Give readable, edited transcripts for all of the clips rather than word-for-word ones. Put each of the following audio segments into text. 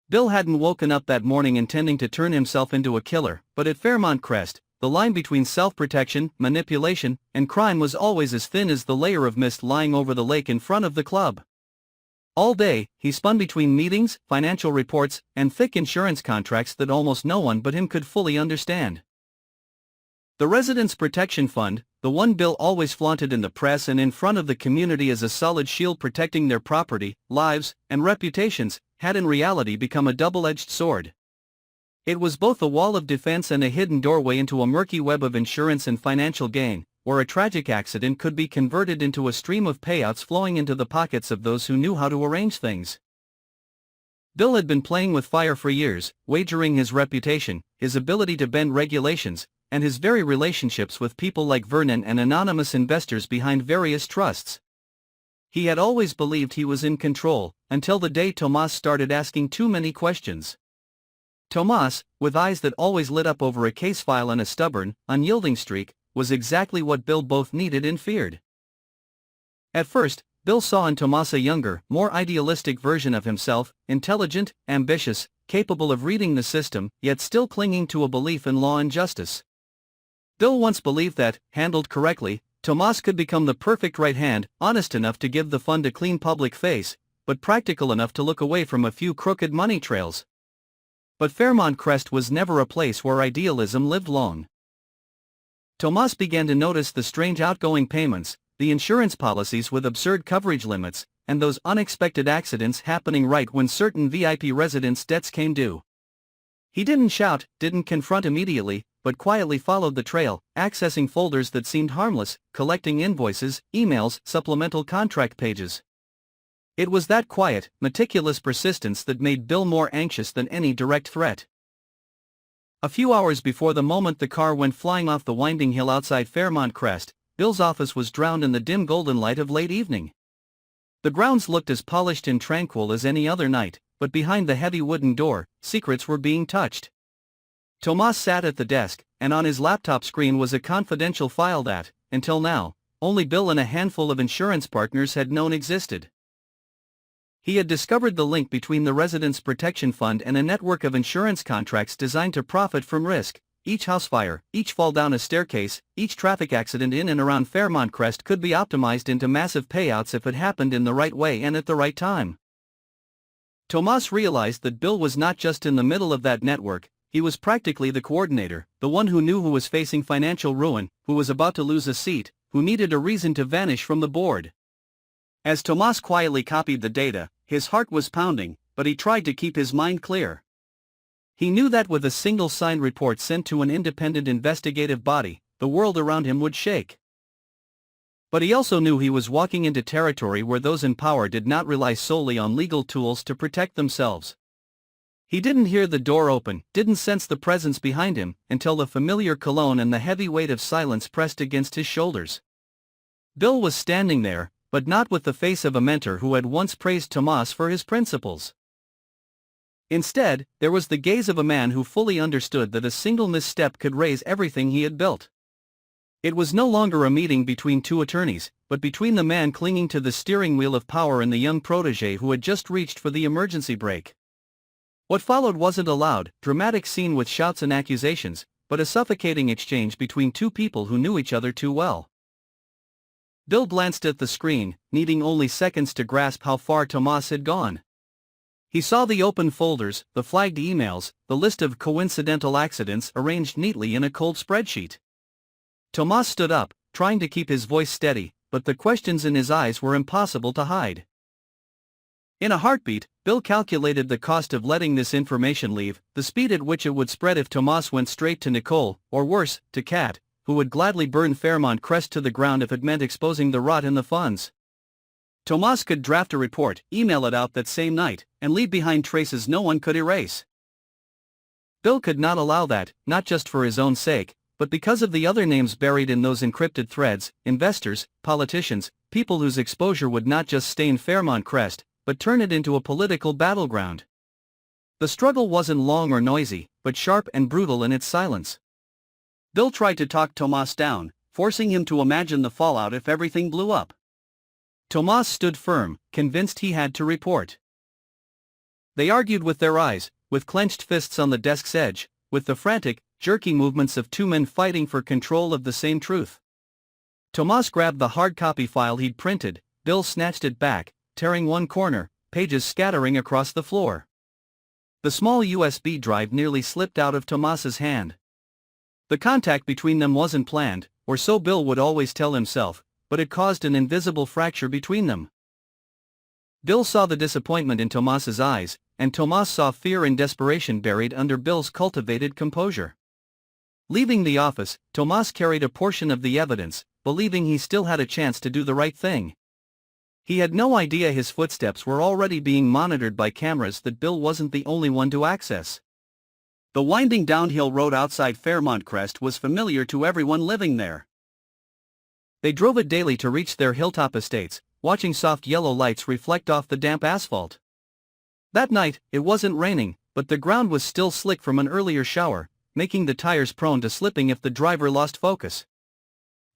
Bill hadn't woken up that morning intending to turn himself into a killer, but at Fairmont Crest, the line between self-protection, manipulation, and crime was always as thin as the layer of mist lying over the lake in front of the club. All day, he spun between meetings, financial reports, and thick insurance contracts that almost no one but him could fully understand. The Residents' Protection Fund, the one Bill always flaunted in the press and in front of the community as a solid shield protecting their property, lives, and reputations, had in reality become a double-edged sword. It was both a wall of defense and a hidden doorway into a murky web of insurance and financial gain, where a tragic accident could be converted into a stream of payouts flowing into the pockets of those who knew how to arrange things. Bill had been playing with fire for years, wagering his reputation, his ability to bend regulations, and his very relationships with people like Vernon and anonymous investors behind various trusts. He had always believed he was in control, until the day Tomas started asking too many questions. Tomas, with eyes that always lit up over a case file and a stubborn, unyielding streak, was exactly what Bill both needed and feared. At first, Bill saw in Tomas a younger, more idealistic version of himself, intelligent, ambitious, capable of reading the system, yet still clinging to a belief in law and justice. Bill once believed that, handled correctly, Tomas could become the perfect right hand, honest enough to give the fund a clean public face, but practical enough to look away from a few crooked money trails. But Fairmont Crest was never a place where idealism lived long. Tomas began to notice the strange outgoing payments, the insurance policies with absurd coverage limits, and those unexpected accidents happening right when certain VIP residents' debts came due. He didn't shout, didn't confront immediately, but quietly followed the trail, accessing folders that seemed harmless, collecting invoices, emails, supplemental contract pages. It was that quiet, meticulous persistence that made Bill more anxious than any direct threat. A few hours before the moment the car went flying off the winding hill outside Fairmont Crest, Bill's office was drowned in the dim golden light of late evening. The grounds looked as polished and tranquil as any other night, but behind the heavy wooden door, secrets were being touched. Tomas sat at the desk, and on his laptop screen was a confidential file that, until now, only Bill and a handful of insurance partners had known existed. He had discovered the link between the Residents' Protection Fund and a network of insurance contracts designed to profit from risk. Each house fire, each fall down a staircase, each traffic accident in and around Fairmont Crest could be optimized into massive payouts if it happened in the right way and at the right time. Tomas realized that Bill was not just in the middle of that network, he was practically the coordinator, the one who knew who was facing financial ruin, who was about to lose a seat, who needed a reason to vanish from the board. As Tomas quietly copied the data, his heart was pounding, but he tried to keep his mind clear. He knew that with a single signed report sent to an independent investigative body, the world around him would shake. But he also knew he was walking into territory where those in power did not rely solely on legal tools to protect themselves. He didn't hear the door open, didn't sense the presence behind him, until the familiar cologne and the heavy weight of silence pressed against his shoulders. Bill was standing there, but not with the face of a mentor who had once praised Tomas for his principles. Instead, there was the gaze of a man who fully understood that a single misstep could raise everything he had built. It was no longer a meeting between two attorneys, but between the man clinging to the steering wheel of power and the young protege who had just reached for the emergency brake. What followed wasn't a loud, dramatic scene with shouts and accusations, but a suffocating exchange between two people who knew each other too well. Bill glanced at the screen, needing only seconds to grasp how far Tomas had gone. He saw the open folders, the flagged emails, the list of coincidental accidents arranged neatly in a cold spreadsheet. Tomas stood up, trying to keep his voice steady, but the questions in his eyes were impossible to hide. In a heartbeat, Bill calculated the cost of letting this information leave, the speed at which it would spread if Tomas went straight to Nicole, or worse, to Kat, who would gladly burn Fairmont Crest to the ground if it meant exposing the rot in the funds. Tomas could draft a report, email it out that same night, and leave behind traces no one could erase. Bill could not allow that, not just for his own sake, but because of the other names buried in those encrypted threads, investors, politicians, people whose exposure would not just stain Fairmont Crest, but turn it into a political battleground. The struggle wasn't long or noisy, but sharp and brutal in its silence. Bill tried to talk Tomas down, forcing him to imagine the fallout if everything blew up. Tomas stood firm, convinced he had to report. They argued with their eyes, with clenched fists on the desk's edge, with the frantic, jerky movements of two men fighting for control of the same truth. Tomas grabbed the hard copy file he'd printed. Bill snatched it back, tearing one corner, pages scattering across the floor. The small USB drive nearly slipped out of Tomas's hand. The contact between them wasn't planned, or so Bill would always tell himself, but it caused an invisible fracture between them. Bill saw the disappointment in Tomas's eyes, and Tomas saw fear and desperation buried under Bill's cultivated composure. Leaving the office, Tomas carried a portion of the evidence, believing he still had a chance to do the right thing. He had no idea his footsteps were already being monitored by cameras that Bill wasn't the only one to access. The winding downhill road outside Fairmont Crest was familiar to everyone living there. They drove it daily to reach their hilltop estates, watching soft yellow lights reflect off the damp asphalt. That night, it wasn't raining, but the ground was still slick from an earlier shower, making the tires prone to slipping if the driver lost focus.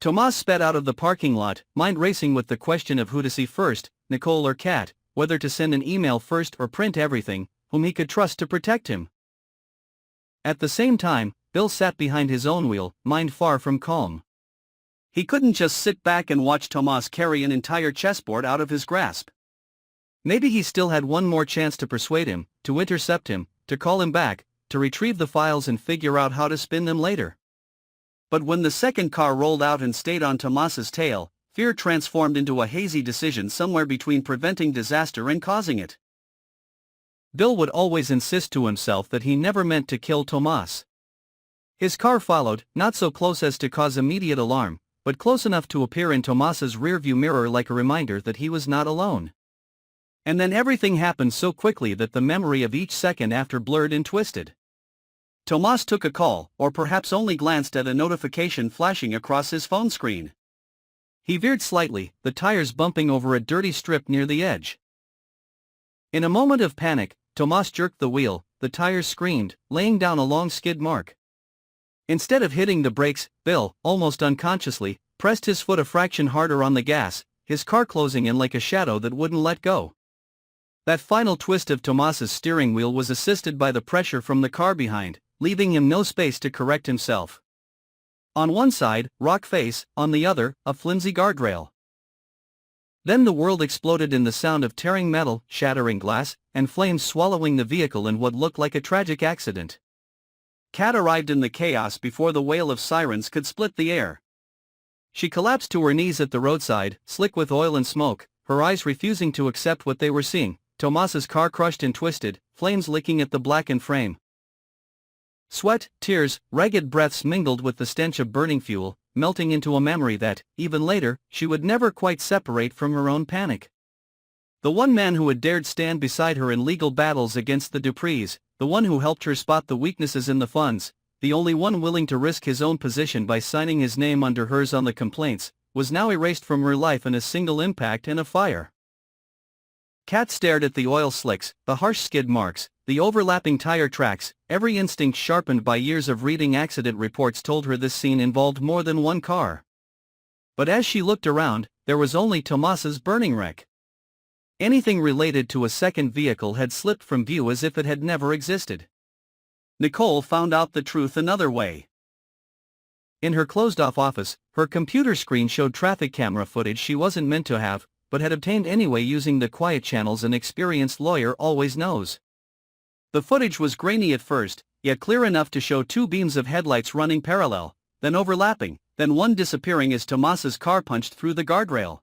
Tomas sped out of the parking lot, mind racing with the question of who to see first, Nicole or Kat, whether to send an email first or print everything, whom he could trust to protect him. At the same time, Bill sat behind his own wheel, mind far from calm. He couldn't just sit back and watch Tomas carry an entire chessboard out of his grasp. Maybe he still had one more chance to persuade him, to intercept him, to call him back, to retrieve the files and figure out how to spin them later. But when the second car rolled out and stayed on Tomas's tail, fear transformed into a hazy decision somewhere between preventing disaster and causing it. Bill would always insist to himself that he never meant to kill Tomas. His car followed, not so close as to cause immediate alarm, but close enough to appear in Tomas's rearview mirror like a reminder that he was not alone. And then everything happened so quickly that the memory of each second after blurred and twisted. Tomas took a call, or perhaps only glanced at a notification flashing across his phone screen. He veered slightly, the tires bumping over a dirty strip near the edge. In a moment of panic, Tomas jerked the wheel, the tires screamed, laying down a long skid mark. Instead of hitting the brakes, Bill, almost unconsciously, pressed his foot a fraction harder on the gas, his car closing in like a shadow that wouldn't let go. That final twist of Tomas's steering wheel was assisted by the pressure from the car behind, leaving him no space to correct himself. On one side, rock face, on the other, a flimsy guardrail. Then the world exploded in the sound of tearing metal, shattering glass, and flames swallowing the vehicle in what looked like a tragic accident. Kat arrived in the chaos before the wail of sirens could split the air. She collapsed to her knees at the roadside, slick with oil and smoke, her eyes refusing to accept what they were seeing. Tomas's car crushed and twisted, flames licking at the blackened frame. Sweat, tears, ragged breaths mingled with the stench of burning fuel, melting into a memory that, even later, she would never quite separate from her own panic. The one man who had dared stand beside her in legal battles against the Duprees, the one who helped her spot the weaknesses in the funds, the only one willing to risk his own position by signing his name under hers on the complaints, was now erased from her life in a single impact and a fire. Kat stared at the oil slicks, the harsh skid marks, the overlapping tire tracks. Every instinct sharpened by years of reading accident reports told her this scene involved more than one car. But as she looked around, there was only Tomas's burning wreck. Anything related to a second vehicle had slipped from view as if it had never existed. Nicole found out the truth another way. In her closed-off office, her computer screen showed traffic camera footage she wasn't meant to have, but had obtained anyway using the quiet channels an experienced lawyer always knows. The footage was grainy at first, yet clear enough to show two beams of headlights running parallel, then overlapping, then one disappearing as Tomas's car punched through the guardrail.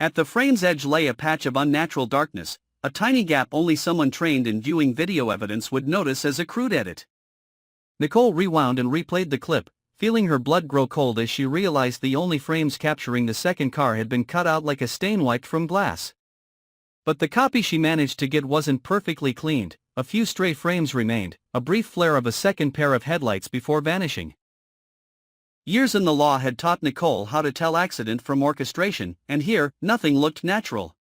At the frame's edge lay a patch of unnatural darkness, a tiny gap only someone trained in viewing video evidence would notice as a crude edit. Nicole rewound and replayed the clip, feeling her blood grow cold as she realized the only frames capturing the second car had been cut out like a stain wiped from glass. But the copy she managed to get wasn't perfectly cleaned, a few stray frames remained, a brief flare of a second pair of headlights before vanishing. Years in the law had taught Nicole how to tell accident from orchestration, and here, nothing looked natural.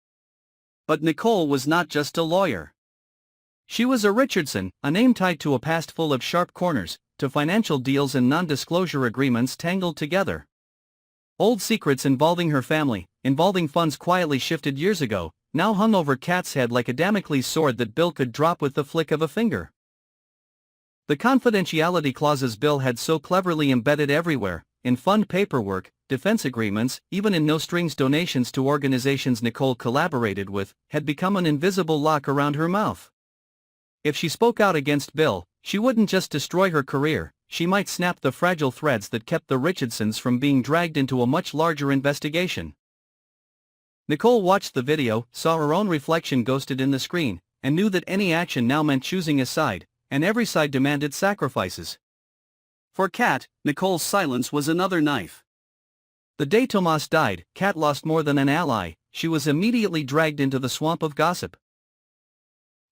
But Nicole was not just a lawyer. She was a Richardson, a name tied to a past full of sharp corners, to financial deals and non-disclosure agreements tangled together. Old secrets involving her family, involving funds quietly shifted years ago, now hung over Kat's head like a Damocles sword that Bill could drop with the flick of a finger. The confidentiality clauses Bill had so cleverly embedded everywhere, in fund paperwork, defense agreements, even in no-strings donations to organizations Nicole collaborated with, had become an invisible lock around her mouth. If she spoke out against Bill, she wouldn't just destroy her career, she might snap the fragile threads that kept the Richardsons from being dragged into a much larger investigation. Nicole watched the video, saw her own reflection ghosted in the screen, and knew that any action now meant choosing a side, and every side demanded sacrifices. For Kat, Nicole's silence was another knife. The day Tomas died, Kat lost more than an ally, she was immediately dragged into the swamp of gossip.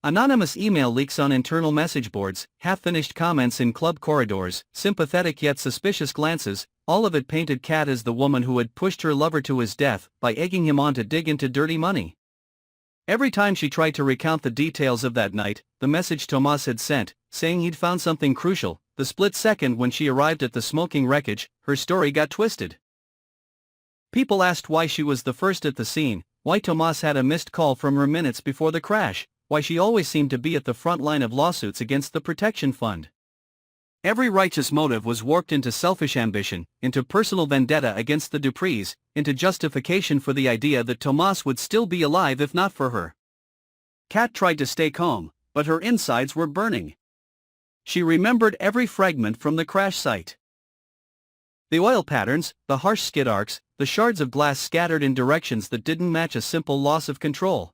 Anonymous email leaks on internal message boards, half-finished comments in club corridors, sympathetic yet suspicious glances, all of it painted Kat as the woman who had pushed her lover to his death by egging him on to dig into dirty money. Every time she tried to recount the details of that night, the message Tomas had sent, saying he'd found something crucial, the split second when she arrived at the smoking wreckage, her story got twisted. People asked why she was the first at the scene, why Tomas had a missed call from her minutes before the crash, why she always seemed to be at the front line of lawsuits against the protection fund. Every righteous motive was warped into selfish ambition, into personal vendetta against the Duprees, into justification for the idea that Tomas would still be alive if not for her. Kat tried to stay calm, but her insides were burning. She remembered every fragment from the crash site. The oil patterns, the harsh skid arcs, the shards of glass scattered in directions that didn't match a simple loss of control.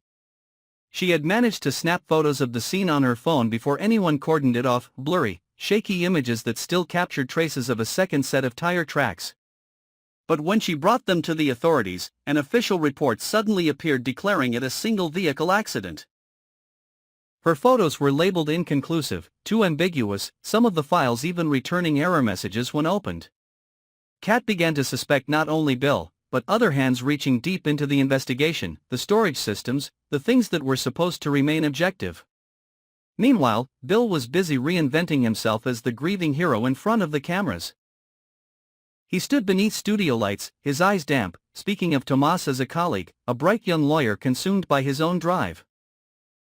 She had managed to snap photos of the scene on her phone before anyone cordoned it off, blurry, shaky images that still captured traces of a second set of tire tracks. But when she brought them to the authorities, an official report suddenly appeared declaring it a single vehicle accident. Her photos were labeled inconclusive, too ambiguous, some of the files even returning error messages when opened. Kat began to suspect not only Bill, but other hands reaching deep into the investigation, the storage systems, the things that were supposed to remain objective. Meanwhile, Bill was busy reinventing himself as the grieving hero in front of the cameras. He stood beneath studio lights, his eyes damp, speaking of Tomas as a colleague, a bright young lawyer consumed by his own drive.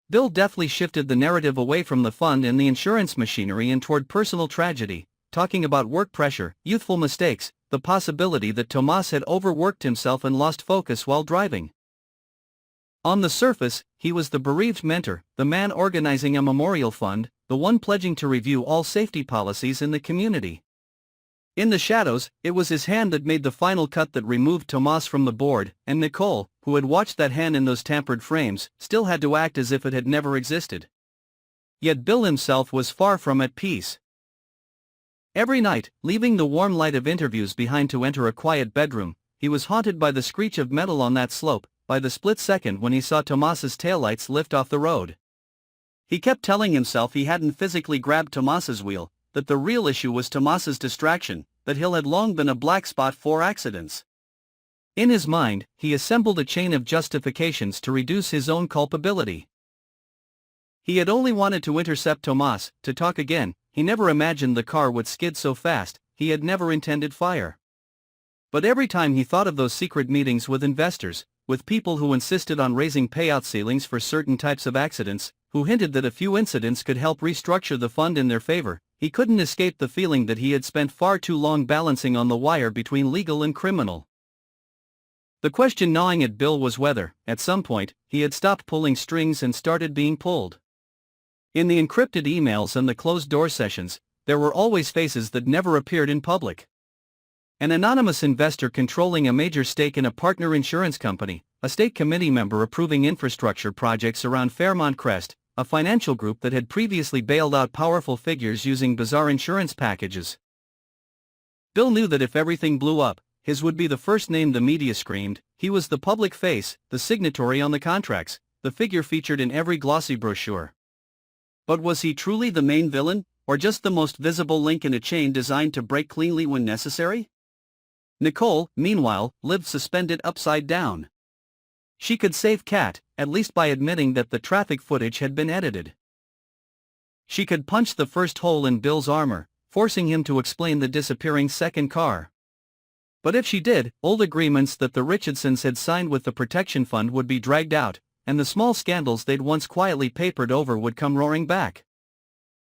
Bill deftly shifted the narrative away from the fund and the insurance machinery and toward personal tragedy, talking about work pressure, youthful mistakes, the possibility that Tomas had overworked himself and lost focus while driving. On the surface, he was the bereaved mentor, the man organizing a memorial fund, the one pledging to review all safety policies in the community. In the shadows, it was his hand that made the final cut that removed Tomas from the board, and Nicole, who had watched that hand in those tampered frames, still had to act as if it had never existed. Yet Bill himself was far from at peace. Every night, leaving the warm light of interviews behind to enter a quiet bedroom, he was haunted by the screech of metal on that slope, by the split second when he saw Tomas's taillights lift off the road. He kept telling himself he hadn't physically grabbed Tomas's wheel, that the real issue was Tomas's distraction, that Hill had long been a black spot for accidents. In his mind, he assembled a chain of justifications to reduce his own culpability. He had only wanted to intercept Tomas, to talk again. He never imagined the car would skid so fast, he had never intended fire. But every time he thought of those secret meetings with investors, with people who insisted on raising payout ceilings for certain types of accidents, who hinted that a few incidents could help restructure the fund in their favor, he couldn't escape the feeling that he had spent far too long balancing on the wire between legal and criminal. The question gnawing at Bill was whether, at some point, he had stopped pulling strings and started being pulled. In the encrypted emails and the closed-door sessions, there were always faces that never appeared in public. An anonymous investor controlling a major stake in a partner insurance company, a state committee member approving infrastructure projects around Fairmont Crest, a financial group that had previously bailed out powerful figures using bizarre insurance packages. Bill knew that if everything blew up, his would be the first name the media screamed. He was the public face, the signatory on the contracts, the figure featured in every glossy brochure. But was he truly the main villain, or just the most visible link in a chain designed to break cleanly when necessary? Nicole, meanwhile, lived suspended upside down. She could save Kat, at least by admitting that the traffic footage had been edited. She could punch the first hole in Bill's armor, forcing him to explain the disappearing second car. But if she did, old agreements that the Richardsons had signed with the protection fund would be dragged out, and the small scandals they'd once quietly papered over would come roaring back.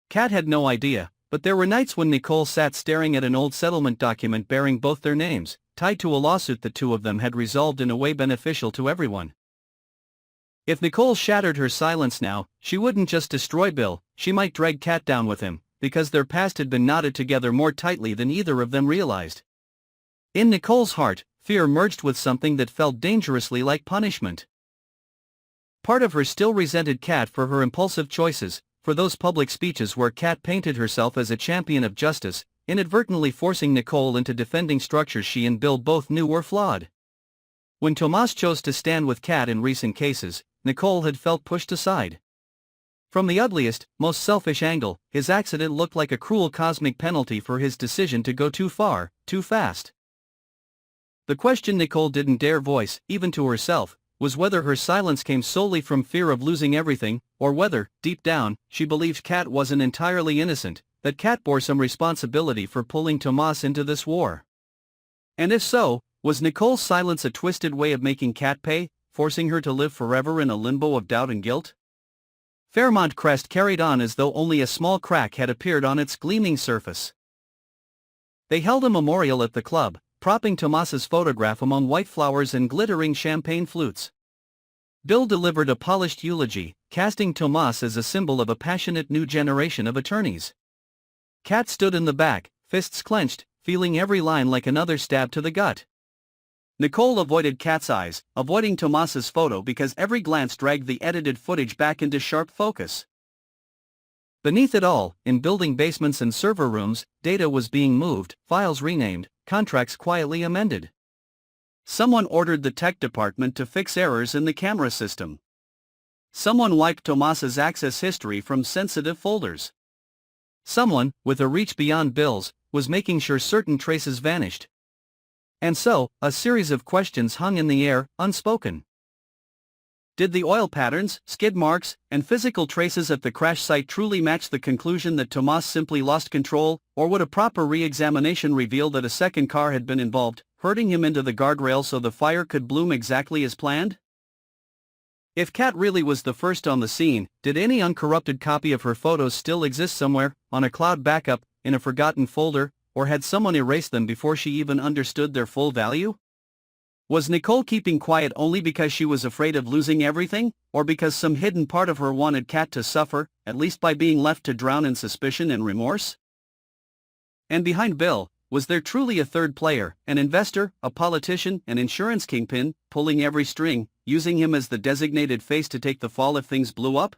Kat had no idea, but there were nights when Nicole sat staring at an old settlement document bearing both their names, tied to a lawsuit the two of them had resolved in a way beneficial to everyone. If Nicole shattered her silence now, she wouldn't just destroy Bill, she might drag Kat down with him, because their past had been knotted together more tightly than either of them realized. In Nicole's heart, fear merged with something that felt dangerously like punishment. Part of her still resented Kat for her impulsive choices, for those public speeches where Kat painted herself as a champion of justice, inadvertently forcing Nicole into defending structures she and Bill both knew were flawed. When Tomas chose to stand with Kat in recent cases, Nicole had felt pushed aside. From the ugliest, most selfish angle, his accident looked like a cruel cosmic penalty for his decision to go too far, too fast. The question Nicole didn't dare voice, even to herself, was whether her silence came solely from fear of losing everything, or whether, deep down, she believed Kat wasn't entirely innocent, that Kat bore some responsibility for pulling Tomas into this war. And if so, was Nicole's silence a twisted way of making Kat pay, forcing her to live forever in a limbo of doubt and guilt? Fairmont Crest carried on as though only a small crack had appeared on its gleaming surface. They held a memorial at the club, propping Tomas's photograph among white flowers and glittering champagne flutes. Bill delivered a polished eulogy, casting Tomas as a symbol of a passionate new generation of attorneys. Kat stood in the back, fists clenched, feeling every line like another stab to the gut. Nicole avoided Kat's eyes, avoiding Tomas's photo because every glance dragged the edited footage back into sharp focus. Beneath it all, in building basements and server rooms, data was being moved, files renamed, contracts quietly amended. Someone ordered the tech department to fix errors in the camera system. Someone wiped Tomas's access history from sensitive folders. Someone, with a reach beyond Bill's, was making sure certain traces vanished. And so, a series of questions hung in the air, unspoken. Did the oil patterns, skid marks, and physical traces at the crash site truly match the conclusion that Tomas simply lost control, or would a proper re-examination reveal that a second car had been involved, hurting him into the guardrail so the fire could bloom exactly as planned? If Kat really was the first on the scene, did any uncorrupted copy of her photos still exist somewhere, on a cloud backup, in a forgotten folder, or had someone erased them before she even understood their full value? Was Nicole keeping quiet only because she was afraid of losing everything, or because some hidden part of her wanted Kat to suffer, at least by being left to drown in suspicion and remorse? And behind Bill, was there truly a third player, an investor, a politician, an insurance kingpin, pulling every string, using him as the designated face to take the fall if things blew up?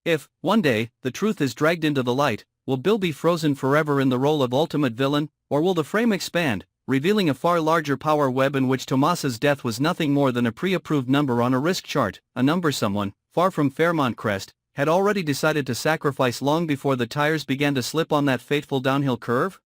If, one day, the truth is dragged into the light, will Bill be frozen forever in the role of ultimate villain, or will the frame expand, revealing a far larger power web in which Tomas's death was nothing more than a pre-approved number on a risk chart, a number someone, far from Fairmont Crest, had already decided to sacrifice long before the tires began to slip on that fateful downhill curve?